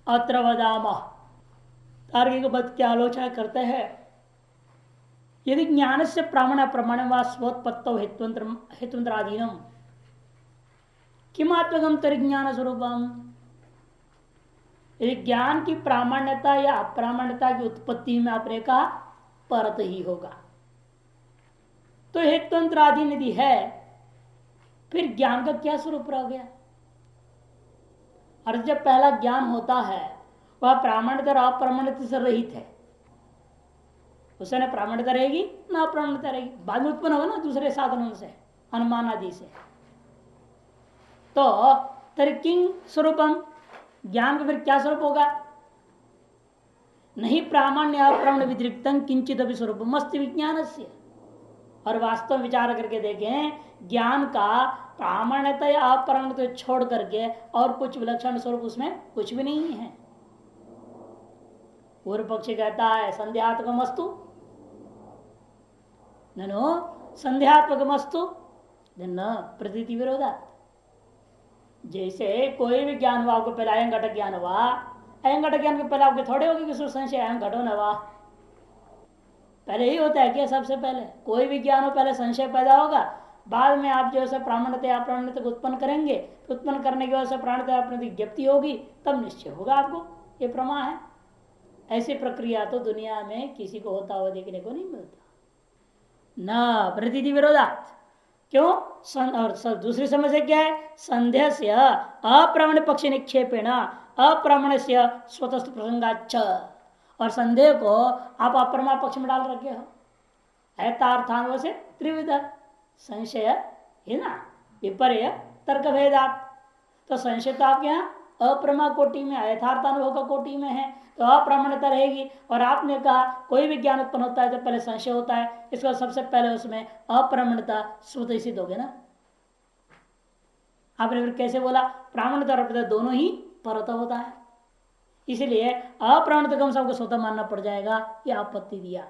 अत्र वदामः। तार्किक मत की आलोचना करते हैं, यदि ज्ञान से प्रामाण्य प्रमाण व स्वोत्पत्तो हेतुंतराधीनम किमात्मकम तरिज्ञान स्वरूपम। यदि ज्ञान की प्रामाण्यता या अप्रामाण्यता की उत्पत्ति में आपने कहा परत ही होगा, तो हेतुंतराधीन यदि है फिर ज्ञान का क्या स्वरूप रह गया। और जब पहला ज्ञान होता है वह प्रामाण्यता और अप्रामाण्यता से रहित है, उससे न प्रामाण्यता रहेगी न अप्रामाण्यता रहेगी। बाद में उत्पन्न होगा ना दूसरे साधनों से, अनुमान आदि से। तो तर्किंग स्वरूपम, ज्ञान का फिर क्या स्वरूप होगा। नहीं प्रामाण्य अप्रामाण्य व्यतिरिक्त किंचित अभी स्वरूप मस्त विज्ञान से। और वास्तव विचार करके देखें, ज्ञान का प्रामाण्यता या अप्रामाण्यता छोड़ करके और कुछ विलक्षण स्वरूप उसमें कुछ भी नहीं है। पूर्व पक्षी कहता है संध्यात्मक वस्तु, ननो संध्यात्मक वस्तु न प्रतीति विरोधा। जैसे कोई भी ज्ञान हुआ, आपको पहले अयं घटक ज्ञान हुआ, अयं घटक ज्ञान के पहले आपके थोड़े होगी कि संशय अयं घटो न हुआ। पहले ही होता है क्या। सबसे पहले कोई भी ज्ञान हो पहले संशय पैदा होगा, बाद में आप जो है प्रामाण्यता अप्रामाण्यता को उत्पन्न करेंगे, तो उत्पन्न करने के बाद से प्रामाण्यता अप्रामाण्यता की ज्ञप्ति होगी, तब निश्चय होगा आपको ये प्रमा है। ऐसी प्रक्रिया तो दुनिया में किसी को होता हुआ देखने को नहीं मिलता। न प्रतीति विरोधात। क्यों। और दूसरी समस्या क्या है, संदेह से अप्रामाण्य पक्ष निक्षेपेण अप्रामाण्य से स्वतस्थ प्रसंगाच। और संदेह को आप अप्रमा पक्ष में डाल रखे हो। ऐतार्थान से त्रिविध संशय है ना, विपर्य तर्क भेदात। तो संशय तो आपके यहाँ अप्रमा कोटि में, यथार्थानुभव का कोटि में है, तो अप्रामाण्यता रहेगी। और आपने कहा कोई भी ज्ञान उत्पन्न होता है तो पहले संशय होता है, इसका सबसे पहले उसमें अप्रामाण्यता स्वतः सिद्ध हो गया ना। आपने फिर कैसे बोला, प्रामाण्यता और अप्रामाण्यता दोनों ही परत होता है, इसलिए अप्रामाण्यता को हम सबको स्वतः मानना पड़ जाएगा, यह आपत्ति दिया।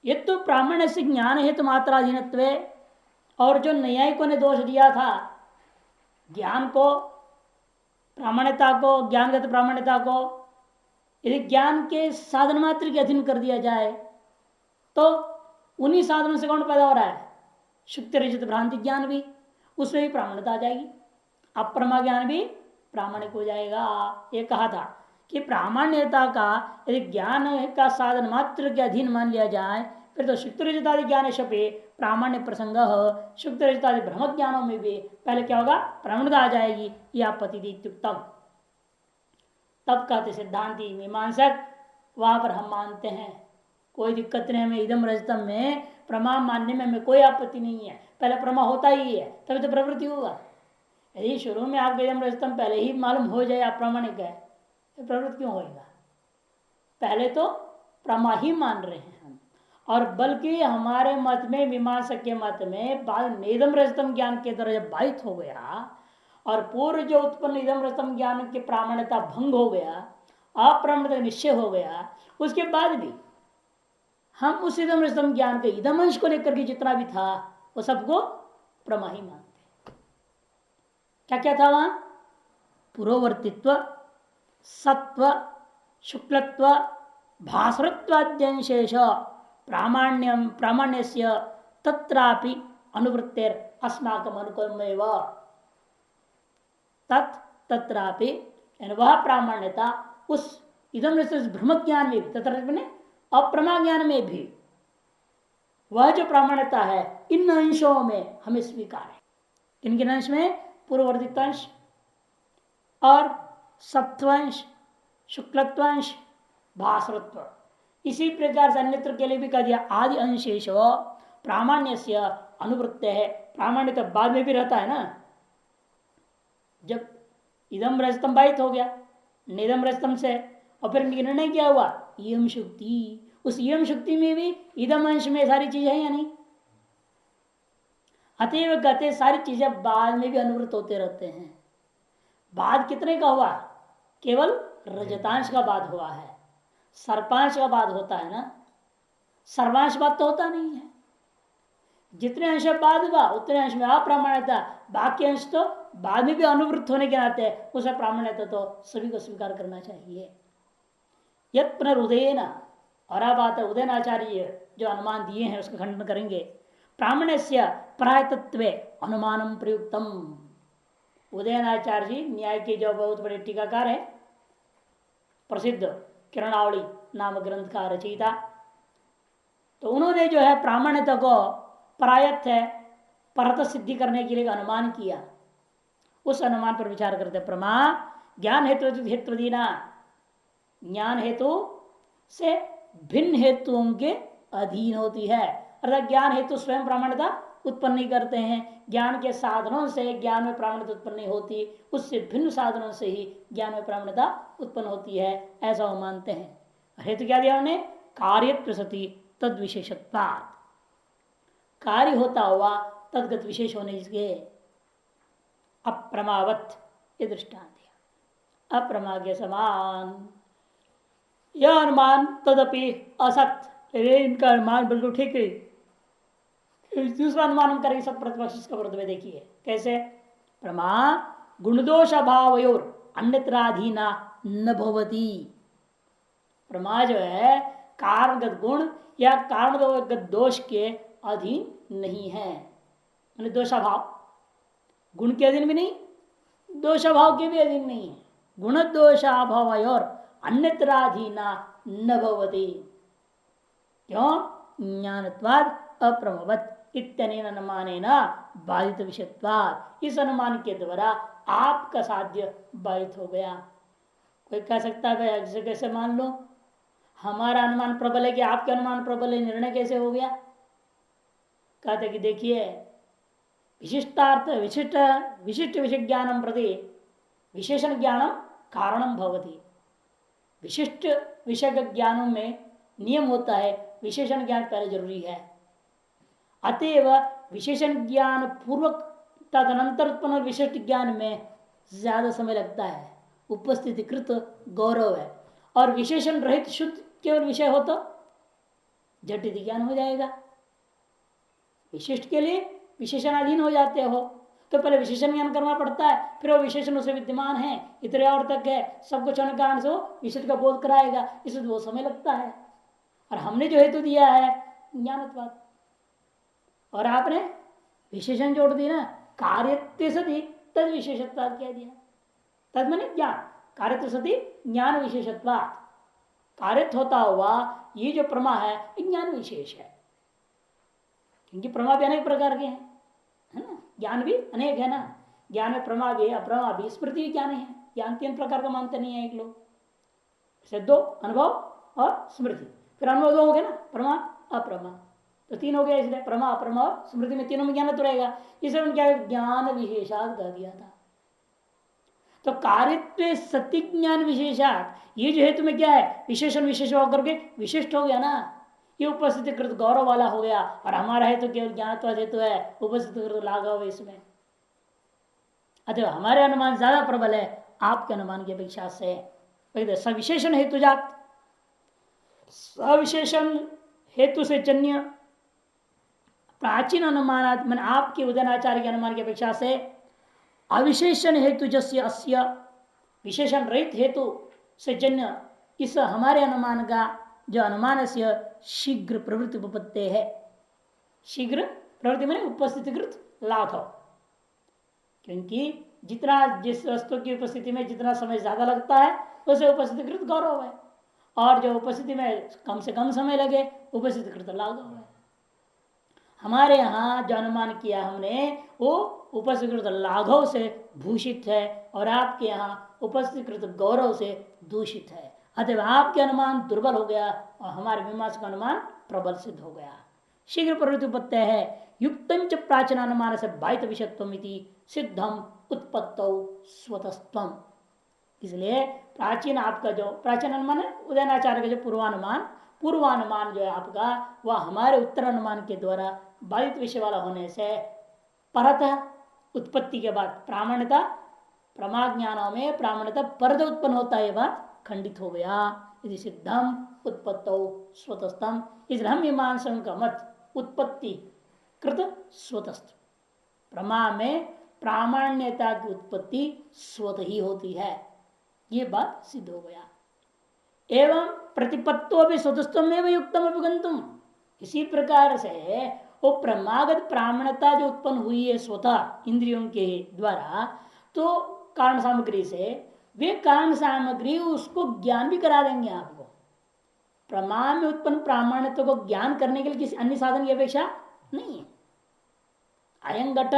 ये तो प्रामाण्य से ज्ञान हेतु मात्राधीनत्व। और जो न्यायिकों ने दोष दिया था, ज्ञान को प्रामाण्यता को, ज्ञानगत प्रामाण्यता को यदि ज्ञान के साधन मात्र के अधीन कर दिया जाए तो उन्हीं साधनों से कौन पैदा हो रहा है, शुक्ति रचित भ्रांति ज्ञान भी, उसमें भी प्रामाण्यता आ जाएगी, अप्रमा ज्ञान भी प्रामाणिक हो जाएगा। ये कहा था कि प्रामाण्यता का यदि ज्ञान का साधन मात्र के अधीन मान लिया जाए फिर तो शुक्ति रचित आदि ज्ञान शपे प्रामाण्य प्रसंग, शुक्ति रचित आदि ब्रह्म ज्ञानों में भी पहले क्या होगा, प्रामाण्यता आ जाएगी। यह आपत्तियुक्तम। तब कहते सिद्धांति मीमांसक, वहां पर हम मानते हैं कोई दिक्कत नहीं, हमें इदम रजतम में प्रमा मानने में हमें कोई आपत्ति नहीं है। पहले प्रमा होता ही है तभी तो प्रवृत्ति होगा। यदि शुरू में आपको इदम रजतम पहले ही मालूम हो जाए अप्रामाणिक है तो प्रवृत्ति क्यों होएगा। पहले तो प्रमा ही मान रहे हैं हम। और बल्कि हमारे मत में, मीमांसक के मत में, बाद नेदम रजतम ज्ञान के तरह जब बाधित हो गया और पूर्व जो उत्पन्न इदम रजतम ज्ञान की प्रामाण्यता भंग हो गया, अप्रामाण्यता निश्चय हो गया, उसके बाद भी हम उस इदम रजतम ज्ञान के इदम अंश को लेकर के जितना भी था वो सबको प्रमा ही मानते। क्या क्या था वहां, पुरोवर्तित्व, सत्व, शुक्लत्व, भास्वरत्वाद्यंशेष प्रामाण्यम प्रामाण्यस्य तत्रापि अनुवृत्तेर अस्माकम अनुकूलमेव। तत्रापि वह प्रामाण्यता उस इदम ब्रह्म ज्ञान में भी, तत्र अप्रमा ज्ञान में भी वह जो प्रामाण्यता है इन अंशों में हमें स्वीकार है। किन किन अंश में, पूर्ववर्तित अंश और सत्वंश, शुक्लत्वंश, भास्वरत्व। इसी प्रकार से अन्यत्र के लिए भी कह दिया आदि अंशेष प्रामाण्य से अनुवृत्त है। प्रामाण्य तो बाद में भी रहता है ना, जब इदम रजतम बाधित हो गया निदम रजतम से, और फिर निर्णय क्या हुआ, यम शुक्ति, उस यम शुक्ति में भी इदम अंश में सारी चीजें हैं या नहीं। अतएव कहते सारी चीजें बाद में भी अनुवृत्त होते रहते हैं। बाद कितने का हुआ, केवल रजतांश का बाद हुआ है, सर्पांश का बाद होता है ना, सर्वांश बाद तो होता नहीं है। जितने अंश बाद हुआ उतने अंश में अप्रामाण्यता, बाकी अंश तो बाद में भी अनुवृत्त होने के नाते उसे प्रामाण्यता तो सभी को स्वीकार करना चाहिए। यत पुनरुदयन, और अब आता है उदयनाचार्य जो अनुमान दिए हैं उसका खंडन करेंगे। प्रामाण्य से प्रायतत्व अनुमानम प्रयुक्तम। उदयनाचार्य जी न्याय के जो बहुत बड़े टीकाकार है, प्रसिद्ध किरणावली नाम ग्रंथ का रचयिता, तो उन्होंने जो है प्रामाण्यता को प्रायत है परत सिद्धि करने के लिए अनुमान किया। उस अनुमान पर विचार करते प्रमा ज्ञान हेतु हेतु दीना, ज्ञान हेतु से भिन्न हेतुओं के अधीन होती है। अर्थात ज्ञान हेतु स्वयं प्रामाण्यता उत्पन्न नहीं करते हैं, ज्ञान के साधनों से ज्ञान में प्रामाण्यता उत्पन्न नहीं होती, उससे भिन्न साधनों से ही ज्ञान में प्रामाण्यता उत्पन्न होती है, ऐसा वो मानते हैं। हेतु क्या दिया उन्होंने? कार्यत्व सती तद विशेषत्वा, कार्य होता हुआ तदगत विशेष होने के अप्रमावत, ये दृष्टांत दिया। अप्रमा के समान यह अनुमान तदपि असत, इनका अनुमान बिल्कुल ठीक है। दूसरा अनुमान हम करेंगे सब प्रतिपक्ष का विरुद्ध में। देखिए कैसे? प्रमा गुणदोष अभावयोर अन्यत्राधीना न भवती। प्रमा जो है कारणगत गुण या कारणगत दोष के अधीन नहीं है, मैंने दोषाभाव, गुण के अधीन भी नहीं, दोषाभाव के भी अधीन नहीं है। गुण दोषाभावयोर अन्यत्राधीना न भवती। क्यों? ज्ञानत्वाद अप्रमवत इत्यनेन अनुमानेन बाधित विषयत्वाद। इस अनुमान के द्वारा आपका साध्य बाधित हो गया। कोई कह सकता है भाई जैसे कैसे मान लो हमारा अनुमान प्रबल है कि आपके अनुमान प्रबल है, निर्णय कैसे हो गया? कहते कि देखिए विशिष्टार्थ विशिष्ट विशिष्ट विषय ज्ञानम प्रति विशेषण ज्ञानम कारणम भवति। विशिष्ट विषय ज्ञानों में नियम होता है विशेषण ज्ञान पहले जरूरी है, अतएव विशेषण ज्ञान पूर्वक तदनंतर उत्पन्न विशिष्ट ज्ञान में ज्यादा समय लगता है। उपस्थिति कृत गौरव है, और विशेषण रहित शुद्ध केवल विषय हो तो जटिल ज्ञान हो जाएगा। विशिष्ट के लिए विशेषणाधीन हो जाते हो तो पहले विशेषण ज्ञान करना पड़ता है, फिर वो विशेषण उसे विद्यमान है इतने और तक है, सब कुछ होने कारण से वो विशिष्ट का बोध कराएगा, इसमें वो समय लगता है। और हमने जो हेतु दिया है ज्ञानत्वाद, और आपने विशेषण जोड़ दी ना, कार्यत्व सति तद विशेषत्वाद कह दिया। तद माने ज्ञान, कार्यत्व सति ज्ञान विशेषत्वाद। कार्यत्व होता हुआ ये जो प्रमा है ज्ञान विशेष है, क्योंकि प्रमा भी अनेक प्रकार के हैं, है ना, ज्ञान भी अनेक है ना। ज्ञान में प्रमा भी है, अप्रमा भी, स्मृति भी ज्ञान है। ज्ञान 3 प्रकार का मानते नहीं है एक लोग, जैसे 2 अनुभव और स्मृति। फिर अनुभव 2 हो गया ना, प्रमा अप्रमा, तो 3 हो गया। इसलिए प्रमा अप्रमा और स्मृति में तीनों में ज्ञान तो रहेगा, इसलिए क्या ज्ञान विशेषात कह दिया था। तो कार्यत्व सत्य ज्ञान विशेषात, ये जो है तुम्हें क्या है विशेषण विशेष होकर के विशिष्ट हो गया ना, ये उपस्थिति कृत गौरव वाला हो गया। और हमारा है तो केवल ज्ञानत्व हेतु है, उपस्थिति कृत लाघव इसमें। अतः हमारे अनुमान ज्यादा प्रबल है आपके अनुमान की अपेक्षा से। सविशेषण हेतुजात, सविशेषण हेतु से जन्य प्राचीन अनुमानात मन आपके उदयनाचार्य के अनुमान की अपेक्षा से अविशेषण हेतु जस्य अस्य, विशेषण रहित हेतु से जन्य इस हमारे अनुमान का जो अनुमान से शीघ्र प्रवृत्ति उपपत्ति है। शीघ्र प्रवृत्ति मैंने उपस्थितिकृत लाघव, क्योंकि जितना जिस वस्तु की उपस्थिति में जितना समय ज्यादा लगता है उसे उपस्थितिकृत गौरव है, और जो उपस्थिति में कम से कम समय लगे उपस्थितिकृत लाघव है। हमारे यहाँ जो अनुमान किया हमने वो उपस्थितिकृत लाघव से भूषित है, और आपके यहाँ उपस्थितिकृत गौरव से दूषित है। अतः आपके अनुमान दुर्बल हो गया और हमारे मीमांसा का अनुमान प्रबल सिद्ध हो गया। शीघ्र प्रवृत्ति उपत्ति है युक्तंच प्राचीन अनुमान से बाहित विषयत्वम सिद्धम उत्पत्तौ स्वतस्त्वम। इसलिए प्राचीन आपका जो प्राचीन अनुमान है उदयनाचार्य का जो पूर्वानुमान जो है आपका, वह हमारे उत्तर अनुमान के द्वारा बाधित विषय वाला होने से परतः उत्पत्ति के बाद प्रामाण्यता, प्रमा ज्ञानों में प्रामाण्यता परत उत्पन्न होता है, बात खंडित हो गया। यदि सिद्धम उत्पत्तौ स्वतस्तम, इसलिए हम मीमांसकों का मत उत्पत्ति कृत स्वतस्थ। प्रमा में प्रामाण्यता की उत्पत्ति स्वतः ही होती है, ये बात सिद्ध हो गया। एवं प्रतिपत्तो भी स्वतस्थम में युक्तम अभिगंतुम, इसी प्रकार से वो प्रमागत प्रामाण्यता जो उत्पन्न हुई है स्वतः इंद्रियों के द्वारा, तो कारण सामग्री से, वे कारण सामग्री उसको ज्ञान भी करा देंगे आपको। प्रमाण में उत्पन्न प्रामाण्यता को ज्ञान करने के लिए किसी अन्य साधन की अपेक्षा नहीं है। अयं घट,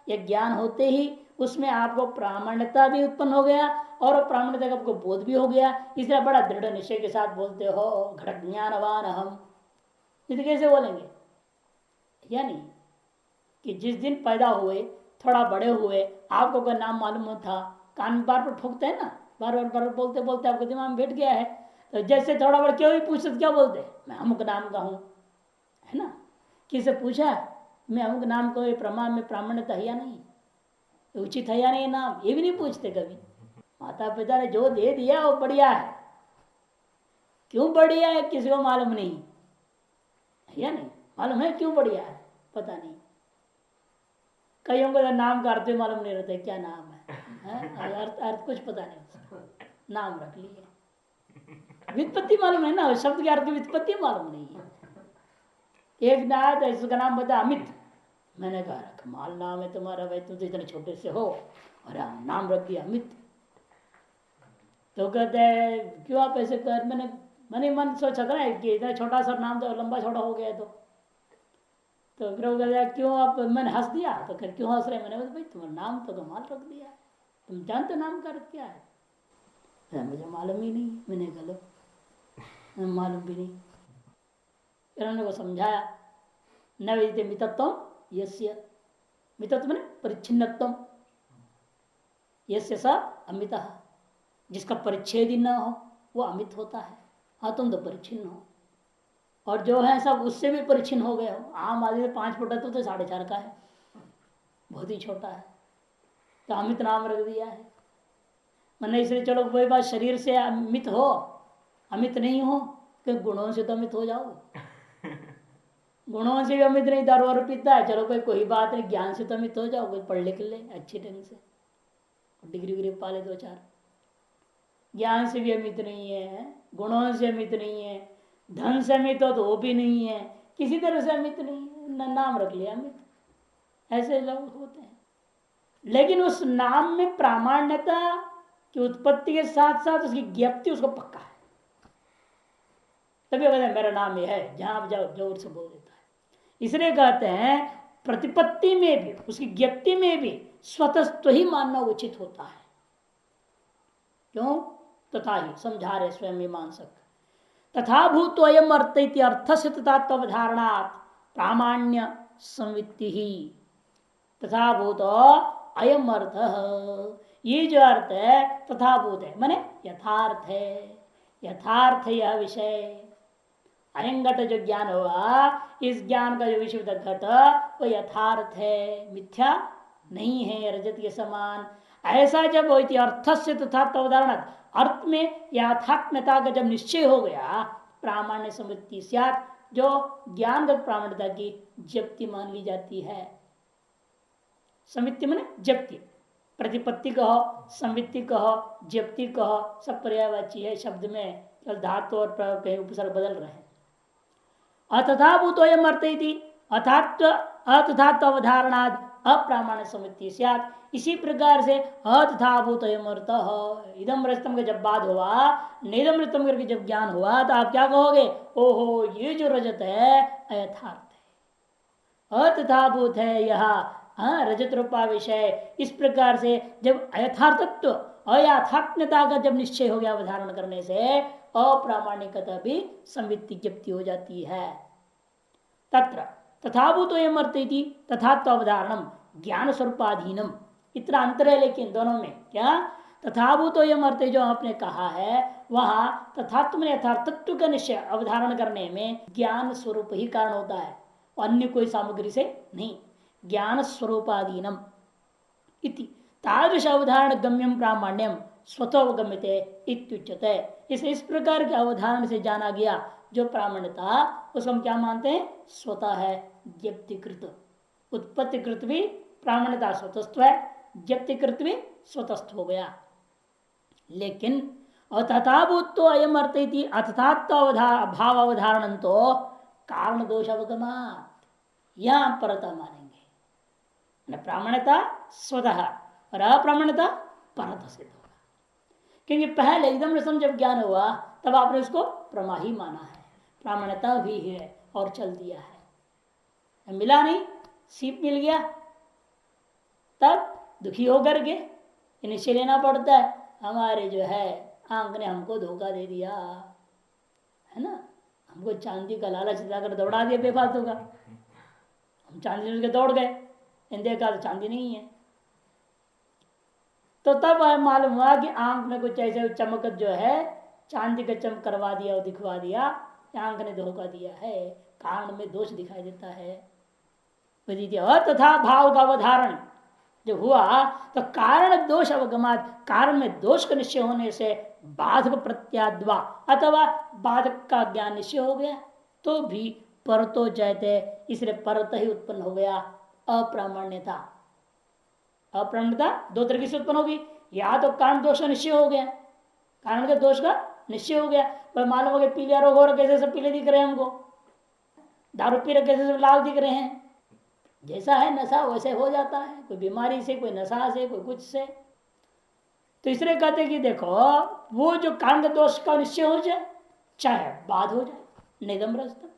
यह ज्ञान होते ही उसमें आपको प्रामाण्यता भी उत्पन्न हो गया और प्रामाण्यता का आपको बोध भी हो गया, इसलिए बड़ा दृढ़ निश्चय के साथ बोलते हो घट ज्ञानवान हम। ये कैसे बोलेंगे? या नहीं कि जिस दिन पैदा हुए, थोड़ा बड़े हुए, आपको कोई नाम मालूम था, कान बार पर ठोकते हैं ना, बार बार बोलते बोलते आपको दिमाग में बैठ गया है, तो जैसे थोड़ा बड़ा क्यों भी पूछते क्या बोलते, मैं अमुक नाम का हूं, है ना। किसे पूछा मैं अमुक नाम को प्रमाण में प्रामाण्यता है या नहीं, उचित है या नहीं नाम, ये भी नहीं पूछते कभी। माता पिता ने जो दे दिया वो बढ़िया है, क्यों बढ़िया है किसी को मालूम नहीं, या नहीं मालूम है क्यों बढ़िया है, पता नहीं। कईयों को नाम का अर्थ मालूम नहीं रहता क्या नाम है, अर्थ अर्थ कुछ पता नहीं उसका, नाम रख लिए। व्युत्पत्ति मालूम है ना, शब्द के अर्थ की व्युत्पत्ति मालूम नहीं है। एक ना तो इसका नाम बता अमित, मैंने कहा कमाल नाम है तुम्हारा भाई, तुम तो इतने छोटे से हो और नाम रख दिया अमित। तो कहते हैं क्यों आप ऐसे कर, मैंने मन सोचा था ना कि इतना छोटा सा नाम तो लंबा छोटा हो गया, तो फिर वो कहता क्यों आप, मैंने हंस दिया, तो फिर क्यों हंस रहे, मैंने बोला भाई तुम्हारा नाम तो कमाल रख दिया, तुम जानते नाम का क्या है? मुझे मालूम ही नहीं, मैंने कहा मालूम भी नहीं। फिर उन्होंने को समझाया, न विदिते मितत्व यस्य, मितत्व मैंने परिच्छिन्नत्व, यस्य स अमितः, जिसका परिच्छेद ही न हो वो अमित होता है। हाँ तुम तो परिच्छिन्न हो, और जो है सब उससे भी परिच्छिन्न हो गए हो। आम आदमी से 5 फुट तो 4.5 का है, बहुत ही छोटा है, तो अमित नाम रख दिया है। मैंने इसलिए चलो वही बात, शरीर से अमित हो, अमित नहीं हो तो गुणों से तो अमित हो जाओ। गुणों से भी अमित नहीं, दारू वारू पीता है, चलो भाई कोई बात नहीं, ज्ञान से तो अमित हो जाओ, कोई पढ़ लिख ले अच्छे ढंग से, डिग्री विग्री पा ले 2-4। ज्ञान से भी अमित नहीं है, गुणों से अमित नहीं है, धन से अमित हो तो वो भी नहीं है, किसी तरह से अमित नहीं है, नाम रख लिया अमित। ऐसे लोग होते हैं। लेकिन उस नाम में प्रामाण्यता की उत्पत्ति के साथ साथ उसकी ज्ञप्ति उसको पक्का है, तभी कहते हैं मेरा नाम ये है, जहां आप जाओ जोर से बोल देता है। इसलिए कहते हैं प्रतिपत्ति में भी, उसकी ज्ञप्ति में भी स्वतस्व ही मानना उचित होता है। क्यों? तथा ही समझा रहे स्वयं मीमांसक, तथा भूत अयम अर्थ अर्थ से तथात्वधारणात् प्रामाण्य संवित्ति ही, तथा भूत अयम अर्थ, ये जो अर्थ है तथा भूत है माने यथार्थ है, यथार्थ यह विषय। अयं घट जो ज्ञान हुआ, इस ज्ञान का जो विषय घट वो यथार्थ है, मिथ्या नहीं है, रजत के समान। ऐसा जब हो अर्थ से तथा उदाहरण, अर्थ में यथात्मता का जब निश्चय हो गया, प्रामाण्य समृद्धि स्यात्, जो ज्ञानगत प्रामाण्यता की जप्ति मान ली जाती है। समिति माने जप्ति, प्रतिपत्ति कहो, संवित्ति कहो, जप्ति कहो, सब पर्यायवाची है शब्द में, केवल धातु और कहीं उपसर्ग बदल रहे हैं। अतथाभूत अर्थ अतथात्व अवधारणाद अप्रामाण्य समिति स्यात्, इसी प्रकार से अतथाभूत अर्थ इदम रजतम का जब बाद हुआ, निदम रजतम करके जब ज्ञान हुआ, तो आप क्या कहोगे? ओहो ये जो रजत है अयथार्थ है, अतथाभूत है यह रजत रूपा विषय। इस प्रकार से जब अयथार्थत्व अयथात्मता का जब निश्चय हो गया अवधारण करने से, अप्रामाणिकता भी संवित्ति ज्ञप्ति हो जाती है। तत्र तथाभूत तथात्व अवधारणम ज्ञान स्वरूपाधीनम, इतना अंतर है लेकिन दोनों में। क्या? तथाभूत अर्थ जो आपने कहा है वहां तथात्व में यथार्थत्व का निश्चय अवधारण करने में ज्ञान स्वरूप ही कारण होता है, अन्य कोई सामग्री से नहीं। ज्ञान स्वरूपाधीनम इति तादृश अवधारण गम्यम प्रामाण्यम स्वतोवगम्यते इत्युच्यते। इस प्रकार के अवधारण से जाना गया जो प्रामाण्यता, उसको हम क्या मानते हैं? स्वतः है, ज्ञप्तिकृत, उत्पत्ति कृत भी प्रामाण्यता स्वतस्थ है, जप्ति कृत भी स्वतस्थ हो गया। लेकिन अतथाभूत तो अयम अर्थ अर्थात्व भाव अवधारण तो कारण दोष अवगमात, यहां परता मानेंगे। प्रामाण्यता स्वतः और अप्रामाण्यता परत सिद्ध होगा। क्योंकि पहले एकदम रसम जब ज्ञान हुआ तब आपने उसको प्रमा ही माना है, प्रामाण्यता भी है और चल दिया है। मिला नहीं, सीप मिल गया, तब दुखी होकर के निश्चय लेना पड़ता है, हमारे जो है आंख ने हमको धोखा दे दिया है ना, हमको चांदी का लालच दिलाकर दौड़ा दिया बेफालतू का, हम चांदी के दौड़ गए, देखा तो चांदी नहीं है। तो तब मालूम हुआ कि आंख में कुछ ऐसे चमक जो है चांदी का चमक करवा दिया और दिखवा दिया, आंख ने धोखा दिया है, कारण में दोष दिखाई देता है। तथा भाव का अवधारण जो हुआ तो कारण दोष अवगमात, कारण में दोष का निश्चय होने से बाधक प्रत्याद्वा अथवा बाधक का ज्ञान निश्चय हो गया, तो भी परतो जयते, इसलिए परत ही उत्पन्न हो गया अप्रामाण्यता। अप्रामाण्यता दो तरीके से उत्पन्न होगी, या तो कारण दोष का निश्चय हो गया, कारण के दोष का निश्चय हो गया, पर मालूम हो गया पीलिया रोग हो रहा, कैसे सब पीले दिख रहे हैं हमको, दारू पी रहे कैसे सब लाल दिख रहे हैं, जैसा है नशा वैसे हो जाता है, कोई बीमारी से, कोई नशा से, कोई कुछ से। तो इसलिए कहते कि देखो वो जो कारण के दोष का निश्चय हो जाए, चाहे बाद हो जाए, निगम रस्तम।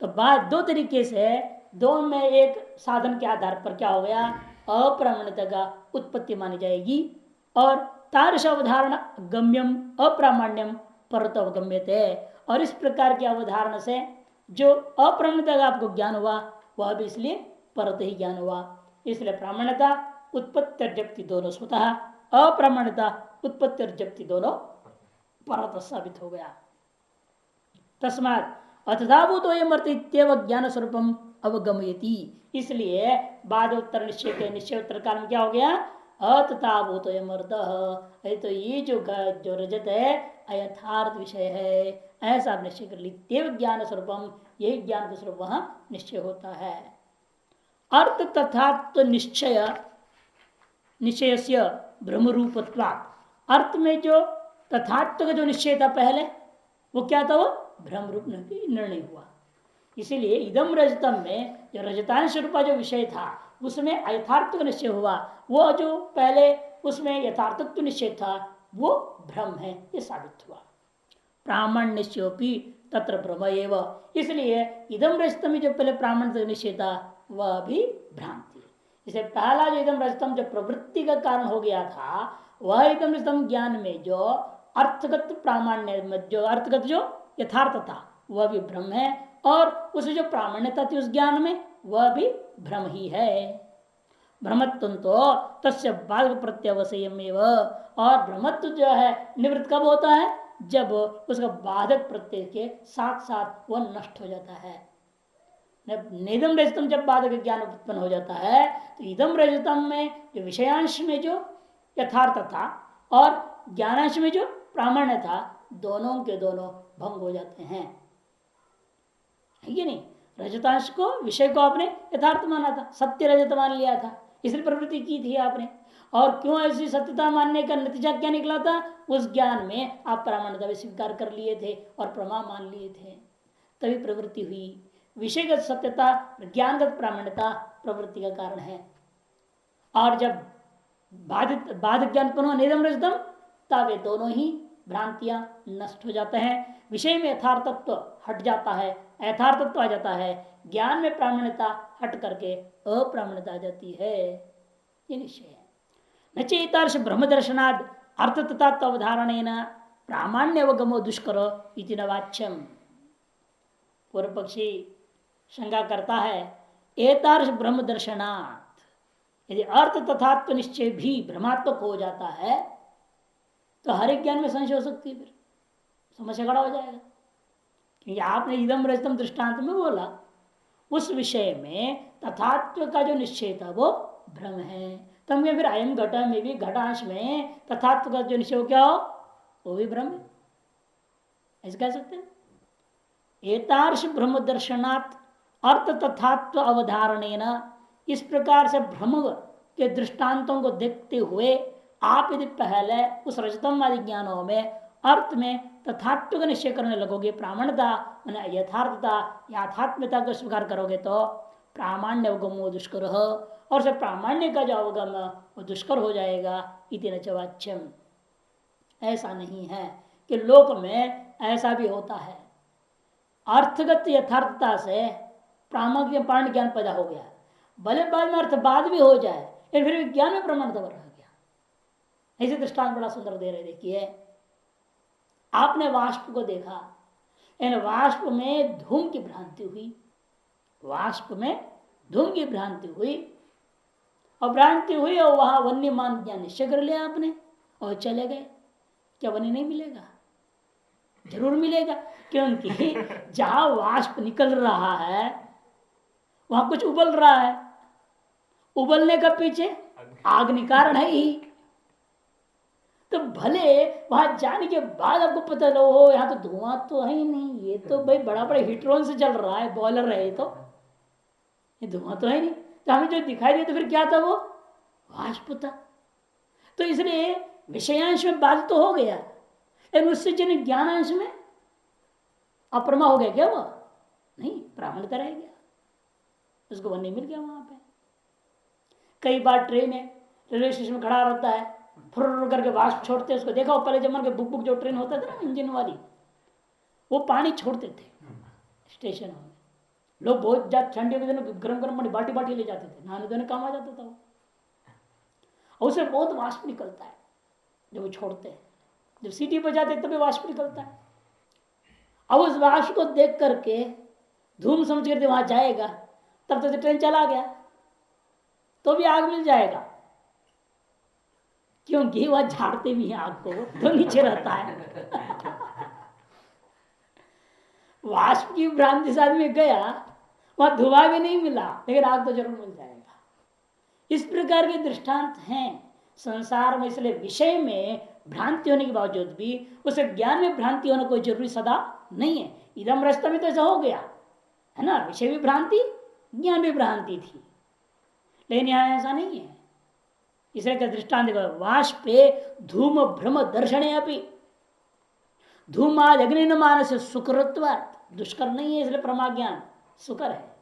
तो बात दो तरीके से, दो में एक साधन के आधार पर क्या हो गया, अप्रामाण्यता का उत्पत्ति मानी जाएगी, और तारस अवधारण गम्यम अप्रामाण्यम परत अवगम्यते, और इस प्रकार की अवधारणा से जो अप्रामाण्यता का आपको ज्ञान हुआ वह भी इसलिए परत ही ज्ञान हुआ। इसलिए प्रामाण्यता उत्पत्ति और जप्ति दोनों स्वतः, अप्रामाण्यता उत्पत्ति और जप्ति दोनों परत साबित हो गया। तस्मात् अतथाभूत इत्येव ज्ञान स्वरूपम अवगमयति, इसलिए बाद उत्तर निश्चय के निश्चय उत्तर काल में क्या हो गया, अतथाभूत तो ये जो रजत है अयथार्थ विषय है, ऐसा आप निश्चय कर लीजिए। ज्ञान स्वरूपम, यही ज्ञान का स्वरूप वहां निश्चय होता है। अर्थ तथात्व निश्चय निश्चय ब्रह्म रूपत्वात्, अर्थ में जो तथात्व का जो निश्चय था पहले वो क्या था, वो ब्रह्म रूप निर्णय हुआ। इसीलिए इदम रजतम में जो रजतांश रूपा जो विषय था उसमें यथार्थ का निश्चय हुआ, वो जो पहले उसमें यथार्थत्व निश्चय था वो भ्रम है, ये साबित हुआ। प्रामाण्य निश्चयोपि तत्र भ्रम एव, इसलिए इदम रजतम में जो पहले प्रामाण्य निश्चय था वह भी भ्रांति। इसे पहला जो इदम रजतम जो प्रवृत्ति का कारण हो गया था, वह इदम रजतम ज्ञान में जो अर्थगत प्रामाण्य जो अर्थगत जो यथार्थ था वह भी भ्रम है, और उसे जो प्रामाण्यता थी उस ज्ञान में वह भी भ्रम ही है। भ्रमत्व तो तस्य बाधक प्रत्यवशयमेव, और भ्रमत्व जो है निवृत्त कब होता है, जब उसका बाधक प्रत्यय के साथ साथ वह नष्ट हो जाता है। निदम रजतम जब बाधक ज्ञान उत्पन्न हो जाता है तो इदम रजतम में जो विषयांश में जो यथार्थ था और ज्ञानांश में जो प्रामाण्य था, दोनों के दोनों भंग हो जाते हैं, है कि नहीं। रजतांश को विषय को आपने यथार्थ माना था, सत्य रजत मान लिया था, इसलिए प्रवृत्ति की थी आपने, और क्यों ऐसी सत्यता मानने का नतीजा क्या निकला था, उस ज्ञान में आप प्रामाण्यता भी स्वीकार कर लिए थे और प्रमा मान लिए थे, तभी प्रवृत्ति हुई। विषयगत सत्यता ज्ञानगत प्रामाण्यता प्रवृत्ति का कारण है। और जब बाधित ज्ञान पुनः निदम रजतम, तब ये दोनों ही भ्रांतियां नष्ट हो जाते हैं। विषय में यथार्थत्व हट जाता है, यथार्थत्व आ जाता है, ज्ञान में प्रामाण्यता हट करके अप्रामाण्यता आ जाती है, ये निश्चय है। न चेतार्श ब्रह्म दर्शनाद अर्थ तथा अवधारणेन प्रामाण्य अवगमो दुष्कर इति न वाच्यम। पूर्व पक्षी शंका करता है, एतार्श ब्रह्म दर्शनात्, यदि अर्थ तथात्व निश्चय भी भ्रमात्मक हो जाता है तो हर एक ज्ञान में संशय हो सकती है, फिर समस्या खड़ा हो जाएगा। क्योंकि आपने इदम रजतम दृष्टांत में बोला, उस विषय में तथात्व का जो निश्चय था वो भ्रम है, तो हम फिर अयम घट में भी घटांश में तथात्व का जो निश्चय हो क्या हो, वो भी भ्रम है, ऐसे कह सकते हैं। एतार्श ब्रह्म दर्शनात् अर्थ तथात्व अवधारणेन, इस प्रकार से भ्रम के दृष्टांतों को देखते हुए आप यदि पहले उस रजतम आदि ज्ञानों में अर्थ में तथात्व का निश्चय करने लगोगे, प्रामाण्यता यथार्थता याथात्म्यता को स्वीकार करोगे तो प्रामाण्य अवगमो दुष्कर, और से प्रामाण्य का जो अवगम वो दुष्कर हो जाएगा। इति न च वाच्यम, ऐसा नहीं है कि लोक में ऐसा भी होता है। अर्थगत यथार्थता से प्रामाण्य ज्ञान पैदा हो गया, भले बाद में अर्थवाद भी हो जाए फिर विज्ञान में प्रमाण तो रह गया। ऐसे दृष्टांत बड़ा सुंदर दे रहे। देखिए, आपने वाष्प को देखा, इन वाष्प में धूम की भ्रांति हुई, वाष्प में धूम की भ्रांति हुई, और भ्रांति हुई और वहां वन्य मान ज्ञान निश्चय कर लिया आपने और चले गए। क्या वन्य नहीं मिलेगा? जरूर मिलेगा, क्योंकि जहां वाष्प निकल रहा है वहां कुछ उबल रहा है, उबलने का पीछे आग्नि कारण है ही। तो भले वहां जाने के बाद आपको पता लो हो यहाँ तो धुआं तो है ही नहीं, ये तो भाई बड़ा बड़ा हीटरोन से चल रहा है, बॉयलर है, ये धुआं तो है नहीं। तो हमें जो दिखाई दिया तो फिर क्या था? वो वाष्प था। तो इसलिए विषयांश में बाधित तो हो गया, लेकिन उससे जन ज्ञानांश में अप्रमा हो गया क्या? वो नहीं, प्रामाण्यता रह गया, उसको वन्य मिल गया वहां पे। कई बार ट्रेन है, रेलवे स्टेशन में खड़ा रहता है, फुर करके वाष्प छोड़ते हैं, उसको देखा हो पहले जमाने के बुक बुक जो ट्रेन होता था ना इंजन वाली, वो पानी छोड़ते थे स्टेशन में। लोग बहुत ज्यादा ठंडी के दिनों गर्म गर्म पानी बाल्टी बाल्टी ले जाते थे, नहाने धोने काम आ जाता था वो। और उससे बहुत वाष्प निकलता है जब वो छोड़ते हैं, जब सीटी पर जाते तभी वाष्प निकलता है। अब उस वाष्प को देख करके धूम समझ करके वहां जाएगा, तब तक तो ट्रेन चला गया तो भी आग मिल जाएगा, क्योंकि वह झाड़ते भी हैं आग को, तो नीचे रहता है। वाष्प की भ्रांति से आदमी गया, वहां धुआं भी नहीं मिला, लेकिन आग तो जरूर मिल जाएगा। इस प्रकार के दृष्टांत हैं संसार में। इसलिए विषय में भ्रांति होने के बावजूद भी उसे ज्ञान में भ्रांति होना कोई जरूरी सदा नहीं है। इदम रास्ता में तो ऐसा हो गया है ना, विषय भी भ्रांति ज्ञान भी भ्रांति थी, लेकिन यहां ऐसा नहीं है। इसलिए का दृष्टांत देखो, वाष्पे धूम भ्रम दर्शने अपनी धूमाद अग्नि न मानस सुकृत्व, दुष्कर नहीं है, इसलिए प्रमा ज्ञान सुकर है।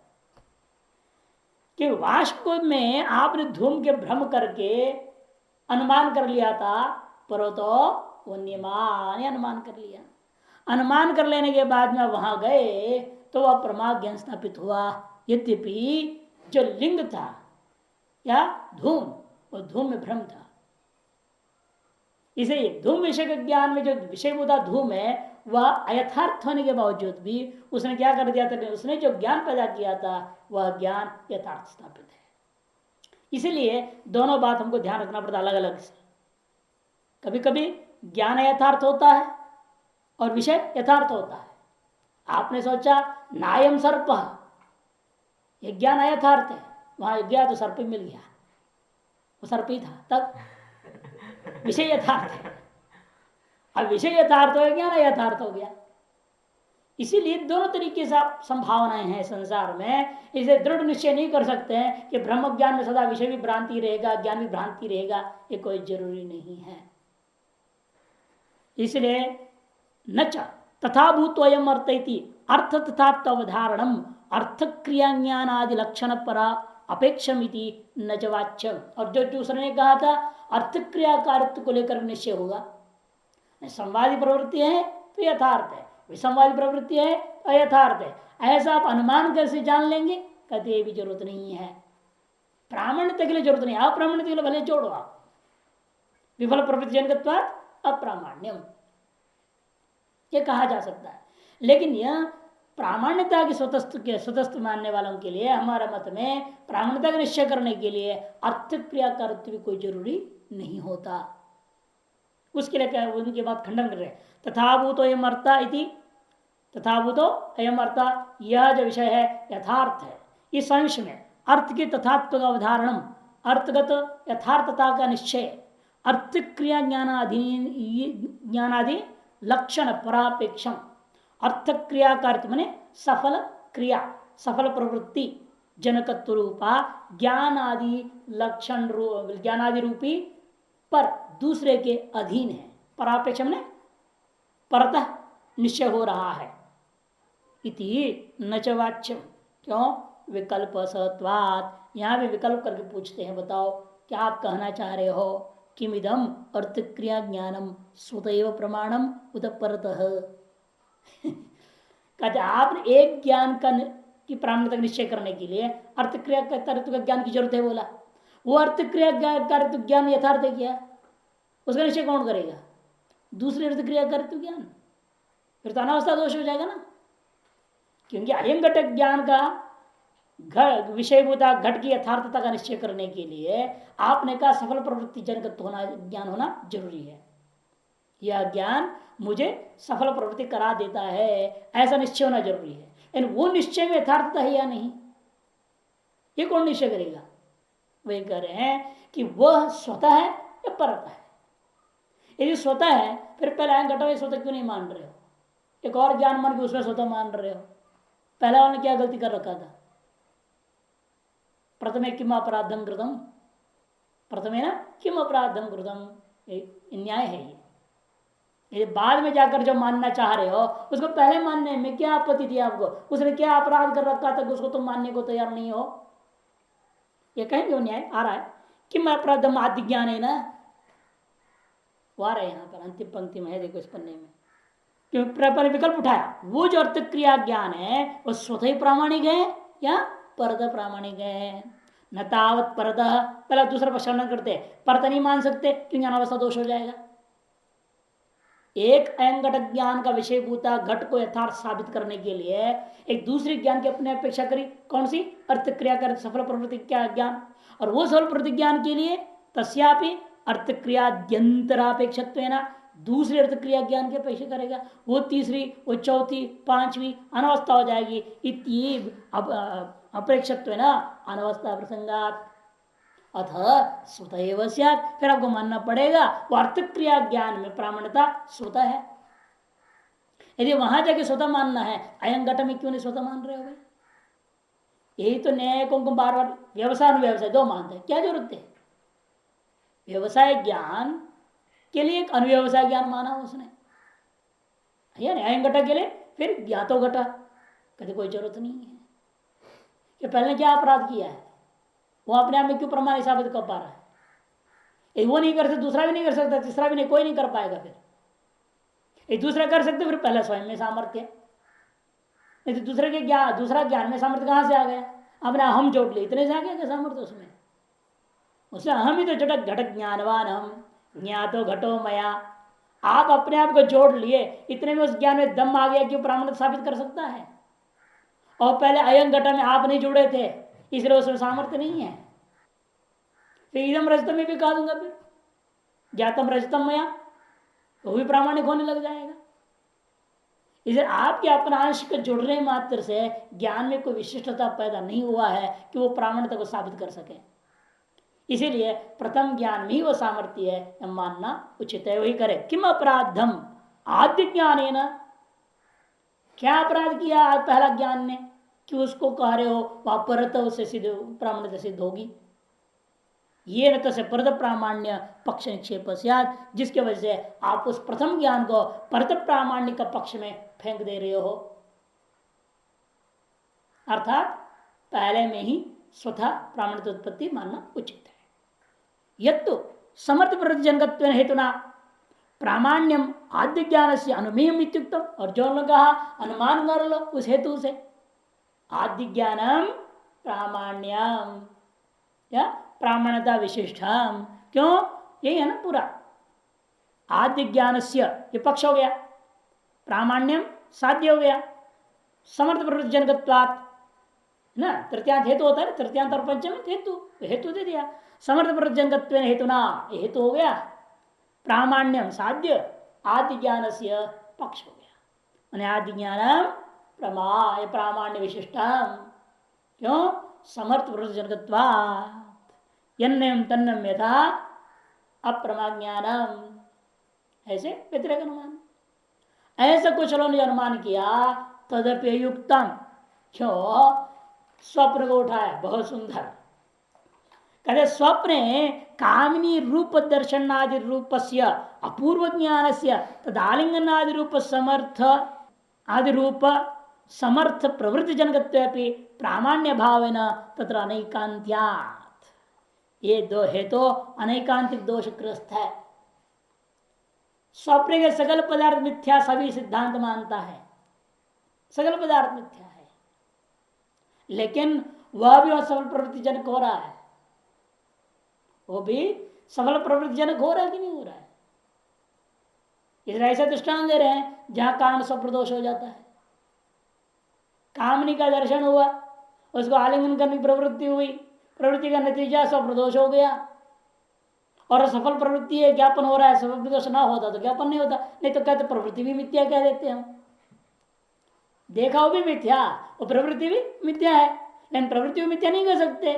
कि वाष्प में आपने धूम के भ्रम करके अनुमान कर लिया था, पर तो वन्यमान अनुमान कर लिया। अनुमान कर लेने के बाद में वहां गए तो वह प्रमा ज्ञान स्थापित हुआ। यद्यपि जो लिंग था या धूम, वो धूम में भ्रम था। इसे धूम विषय के ज्ञान में जो विषयभूता धूम है वह अयथार्थ होने के बावजूद भी उसने क्या कर दिया था? उसने जो ज्ञान पैदा किया था वह ज्ञान यथार्थ स्थापित है। इसलिए दोनों बात हमको ध्यान रखना पड़ता अलग अलग से। कभी कभी ज्ञान यथार्थ होता है और विषय यथार्थ होता है। आपने सोचा नायम सर्प, यह ज्ञान अयथार्थ है, वहां गया तो सर्प मिल गया, वो सर्प ही था, तब विषय यथार्थ है। अब विषय यथार्थ हो गया ना, यथार्थ हो गया। इसीलिए दोनों तरीके से आप संभावनाएं हैं संसार में। इसे दृढ़ निश्चय नहीं कर सकते हैं कि ब्रह्म ज्ञान में सदा विषय भी भ्रांति रहेगा, ज्ञान भी भ्रांति रहेगा, ये कोई जरूरी नहीं है। इसलिए न तथा भूत अयम अर्थ अर्थ तथा अवधारणम अर्थ क्रिया ज्ञान आदि लक्षण पर अपेक्षमिति न च वाच्यम। और जो दूसरे ने कहा था अर्थ क्रिया कार्य को लेकर निश्चय होगा, संवादी प्रवृत्ति है तो यथार्थ है, विसंवादी प्रवृत्ति है तो यथार्थ है, ऐसा आप अनुमान कैसे जान लेंगे? कहते भी जरूरत नहीं है। प्रामाण्यता के लिए जरूरत नहीं, अप्रामाण्यता के लिए भले जोड़ो आप, विफल प्रवृत्ति जनकत्वात् अप्रामाण्यम ये कहा जा सकता है। लेकिन यह प्रामाण्यता की स्वतस्थ मानने वालों के लिए हमारा मत में प्रामाण्यता का निश्चय करने के लिए अर्थ क्रिया कार्य भी कोई जरूरी नहीं होता। उसके लिए क्या उनकी बात खंडन कर रहे हैं। तथाभूतो अयम अर्था इति, तथाभूतो अयम अर्था, यह जो विषय है यथार्थ है। इस अंश में अर्थ के तथात्व का अवधारणम, अर्थगत यथार्थता का निश्चय, अर्थ क्रिया ज्ञानादि लक्षण परापेक्षम, अर्थ क्रिया का अर्थ माने सफल क्रिया, सफल प्रवृत्ति जनकत्व रूपा ज्ञान आदि लक्षण ज्ञान आदि रूपी पर दूसरे के अधीन है। परापेक्ष में परतः निश्चय हो रहा है। इति न च वाच्यम, क्यों? विकल्प सत्वात्। यहां भी विकल्प करके पूछते हैं, बताओ क्या आप कहना चाह रहे हो? किमिदम अर्थक्रिया ज्ञानम स्वतएव प्रमाणम उत परतः। कहते आपने एक ज्ञान का की प्रामाण्य तक निश्चय करने के लिए अर्थक्रिया का तत्व का ज्ञान की जरूरत है बोला। वो अर्थक्रिया का ज्ञान यथार्थ है क्या? उसका निश्चय कौन करेगा? दूसरे अर्थक्रिया का ज्ञान, फिर तो अनावस्था दोष हो जाएगा ना। क्योंकि अयं घटक ज्ञान का विषयभूता घट की यथार्थता का निश्चय करने के लिए आपने कहा सफल प्रवृत्ति जनक होना ज्ञान होना जरूरी है। यह ज्ञान मुझे सफल प्रवृत्ति करा देता है, ऐसा निश्चय होना जरूरी है। लेकिन वो निश्चय में यथार्थता है या नहीं, ये कौन निश्चय करेगा? वे कह रहे हैं कि वह स्वतः है या परतः है। यदि स्वतः है फिर पहले घटा स्वतः क्यों नहीं मान रहे हो? एक और ज्ञान मान के उसमें स्वतः मान रहे हो। पहला वाले क्या गलती कर रखा था? प्रथमे किम अपराधम कृतम, प्रथमे ना किम अपराधम कृतम, न्याय है ये बाद में जाकर जो मानना चाह रहे हो उसको पहले मानने में क्या आपत्ति थी आपको? उसने क्या अपराध कर रखा था उसको तुम मानने को तैयार नहीं हो? ये कहेंगे वो न्याय आ रहा है। किम अपराधम आदि ज्ञान है ना, वो आ रहा है यहाँ पर अंतिम पंक्ति में है, देखो इस पन्ने में। क्यों विकल्प उठाया? वो जो अर्थ क्रिया ज्ञान है वो स्वतः ही प्रामाणिक है या परत प्रामाणिक है? न तावत परत, पहला दूसरा प्रश्न करते परत नहीं मान सकते क्योंकि अनावस्था दोष हो जाएगा। एक अयं घटक ज्ञान का विषयभूता घट को यथार्थ साबित करने के लिए एक दूसरे ज्ञान की अपने अपेक्षा करी, कौन सी? अर्थ क्रिया कर सफल प्रवृत्ति क्या ज्ञान, और वो सफल प्रवृत्ति ज्ञान के लिए तस्यापि अर्थ क्रियाद्यंतरापेक्षत्वेन दूसरे अर्थ क्रिया ज्ञान की अपेक्षा करेगा। वो तीसरी, वो चौथी, पांचवी अनवस्था हो जाएगी। अपेक्षत्वेन अनवस्था प्रसंगात अथ स्वतः स्यात्, फिर आपको मानना पड़ेगा वो अर्थ क्रिया ज्ञान में प्रामाण्यता स्वतः है। यदि वहां जाके स्वतः मानना है, अयं घट में क्यों नहीं स्वतः मान रहे हो भाई? यही तो न्यायिकों को बार बार व्यवसाय अनुव्यवसाय दो मानते हैं, क्या जरूरत है? व्यवसाय ज्ञान के लिए एक अनुव्यवसाय ज्ञान माना उसने, अयं घटा के लिए फिर ज्ञातो घटा, कभी कोई जरूरत नहीं है कि पहले क्या अपराध किया है, वो अपने आप में क्यों प्रमाण साबित कर पा रहा है? एक वो नहीं कर सकता, दूसरा भी नहीं कर सकता, तीसरा भी नहीं, कोई नहीं कर पाएगा। फिर एक दूसरा कर सकते, फिर पहला स्वयं में सामर्थ्य, नहीं तो दूसरे के ज्ञान, दूसरा ज्ञान में सामर्थ्य कहां से आ गया? अपने अहम जोड़ ले, इतने से आ गया सामर्थ्य उसमें। उसमें अहम ही तो जटक घटक ज्ञानवान हम ज्ञातो घटो मया, आप अपने आप को जोड़ लिए, इतने में उस ज्ञान में दम आ गया कि प्रामाणिक साबित कर सकता है। और पहले अयं घटा में आप नहीं जुड़े थे, इसलिए उसमें सामर्थ्य नहीं है। फिर इदम रजतम में भी कहा दूंगा, फिर ज्ञातम रजतम मया, वो भी प्रामाणिक होने लग जाएगा। इसे आपके अपना अंश के जुड़ने मात्र से ज्ञान में कोई विशिष्टता पैदा नहीं हुआ है कि वो प्रामाणिकता को साबित कर सके। इसीलिए प्रथम ज्ञान में ही वो सामर्थ्य है मानना उचित है, वही करे। किम अपराधम आद्य ज्ञान है ना, क्या अपराध किया आज पहला ज्ञान ने कि उसको कह रहे हो वहां परत से सिद्ध प्रामाण्यता सिद्ध होगी? ये न तसे परत प्रामाण्य पक्ष निक्षेप, जिसके वजह से आप उस प्रथम ज्ञान को परत प्रामाण्य का पक्ष में फेंक दे रहे हो। अर्थात पहले में ही स्वतः प्रामाणिक उत्पत्ति मानना उचित है। यत्तु समर्थ प्रतिजनकत्व हेतुना प्रामाण्यम आद्य ज्ञान से अनुमेयम इत्युक्तम, और जो ने कहा अनुमान कर लो उस हेतु से आद्य ज्ञानम प्रामाण्यम या प्रामाण्यता विशिष्टम, क्यों? यही है ना पूरा आद्य ज्ञान से, ये पक्ष हो गया, प्रामाण्यम साध्य हो गया, समर्थ प्रवृत्तिजनकत्वात् ना, तृतीयांत हेतु होता है ना, तृतीयांत और पंचम हेतु, हेतु दे दिया। समर्थ प्रवृत्तिजनकत्व हेतुना, हेतु हो गया, प्रामाण्यम साध्य, आदि ज्ञान से पक्ष हो गया, आदि ज्ञानम प्रामाण्य विशिष्टम, क्यों? समर्थ प्रवृत्तिजनकत्वात् यन्नम तन्नम यथा अप्रमा ज्ञानम, ऐसे व्यतिरेक अनुमान। ऐसा कुछ लोगों ने अनुमान किया, तदप्य युक्तम, क्यों? स्वप्न को उठाया, बहुत सुंदर। कहते स्वप्ने कामिनी रूप दर्शन आदि रूपस्य अपूर्व ज्ञान से तदालिंगन आदि रूप समर्थ आदि रूप समर्थ प्रवृत्ति जनकत्वे प्रामाण्य भावेन तत्र अनैकांत्यात्। ये दो है तो अनैकांतिक दोषग्रस्त है। स्वप्न के सकल पदार्थ मिथ्या सभी सिद्धांत मानता है, सकल पदार्थ मिथ्या है, लेकिन वह भी सफल प्रवृत्ति जनक हो रहा है। वो भी सफल प्रवृत्ति जनक हो रहा है कि नहीं हो रहा है? इसलिए ऐसा दृष्टांत दे रहे हैं जहां कारण स्वप्रदोष हो जाता है। कामनी का दर्शन हुआ, उसको आलिंगन करने की प्रवृत्ति हुई, प्रवृत्ति का नतीजा स्वप्रदोष हो गया। और सफल प्रवृत्ति है, ज्ञापन हो रहा है, सफल प्रदोष ना होता तो ज्ञापन नहीं होता। नहीं तो कहते प्रवृत्ति भी मिथ्या कह देते हैं। देखा वो भी मिथ्या, वो प्रवृत्ति भी मिथ्या है, लेकिन प्रवृत्ति भी मिथ्या नहीं कर सकते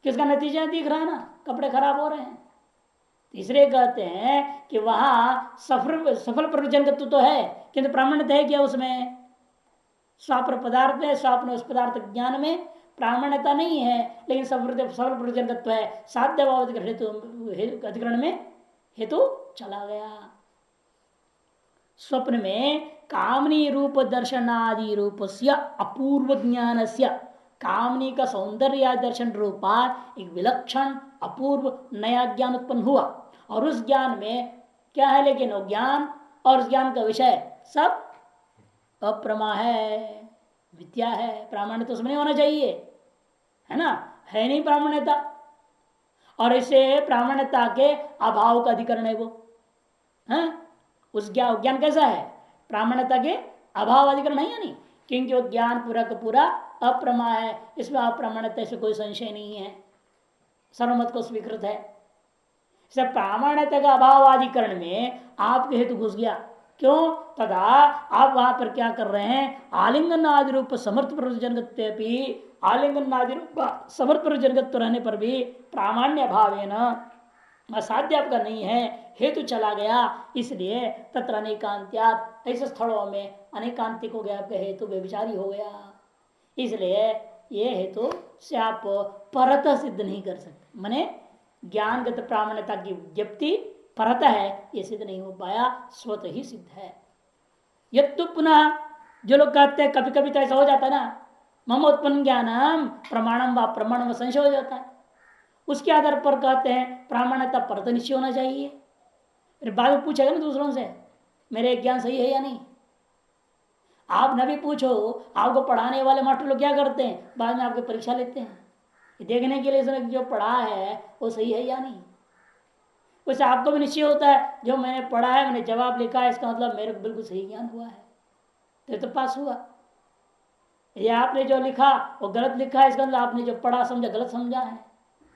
कि उसका नतीजा दिख रहा है ना, कपड़े खराब हो रहे हैं। तीसरे कहते हैं कि वहां सफल प्रवृत्ति तो है, किंतु प्रामाण्यता है क्या उसमें? स्वाप्र पदार्थ में, स्वाप्न उस पदार्थ ज्ञान में प्रामाण्यता नहीं है, लेकिन सफल प्रवृत्ति है। साध्य भाव अधिकरण में हेतु चला गया। स्वप्न में कामनी रूप दर्शनादि रूप से अपूर्व ज्ञान से कामनी का सौंदर्य दर्शन रूपा एक विलक्षण अपूर्व नया ज्ञान उत्पन्न हुआ। और उस ज्ञान में क्या है? लेकिन वो ज्ञान और उस ज्ञान का विषय सब अप्रमा है, विद्या है। प्रामाण्य तो उसमें नहीं होना चाहिए, है ना? है नहीं प्रामाण्यता, और इसे प्रामाण्यता के अभाव का अधिकरण है वो। है उस ज्ञान कैसा है? प्रामाण्यता के अभाव अधिकरण है या नहीं? क्योंकि वो ज्ञान पूरा का पूरा अप्रमा है, इसमें अप्रामाण्यता से कोई संशय नहीं है, सर्वमत को स्वीकृत है। प्रामाण्यता का अभाव अधिकरण में आपके हेतु घुस गया। क्यों? तदा आप वहां पर क्या कर रहे हैं? आलिंगन आदि रूप समर्थ प्रजनगत्व, आलिंगन आदि रूप समर्थ प्रजनगत्व रहने पर भी प्रामाण्य भाव है ना, असाध्य आपका नहीं है, हेतु चला गया। इसलिए तत्र अनेकांत्यात्, ऐसे स्थलों में अनेकांतिक हो गया, आपका हेतु व्यभिचारी हो गया। इसलिए ये हेतु से आप परत सिद्ध नहीं कर सकते, माने ज्ञानगत प्रामाण्यता की ज्ञप्ति परत है, ये सिद्ध नहीं हो पाया, स्वतः ही सिद्ध है। यद तो पुनः जो लोग कहते हैं, कभी कभी तो ऐसा हो जाता है ना, मम उत्पन्न ज्ञानम प्रमाणम व प्रमाणम संशय हो जाता है, उसके आधार पर कहते हैं प्रामाण्यता परत निश्चय होना चाहिए। फिर बाद में पूछेगा ना दूसरों से, मेरे ज्ञान सही है या नहीं। आप न भी पूछो, आपको पढ़ाने वाले मास्टर लोग क्या करते हैं? बाद में आपकी परीक्षा लेते हैं, देखने के लिए जो पढ़ा है वो सही है या नहीं। वैसे आपको भी निश्चय होता है, जो मैंने पढ़ा है, मैंने जवाब लिखा है, इसका मतलब मेरे को बिल्कुल सही ज्ञान हुआ है, तो पास हुआ। या आपने जो लिखा वो गलत लिखा है, इसका मतलब आपने जो पढ़ा समझा गलत समझा है,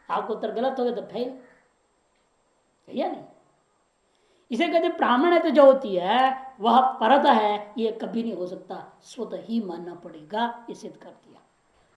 आपको उत्तर गलत हो गया तो फेल, या नहीं। इसे कहते प्रामाण्यता जो होती है वह परत है, ये कभी नहीं हो सकता, स्वतः ही मानना पड़ेगा, ये सिद्ध कर दिया।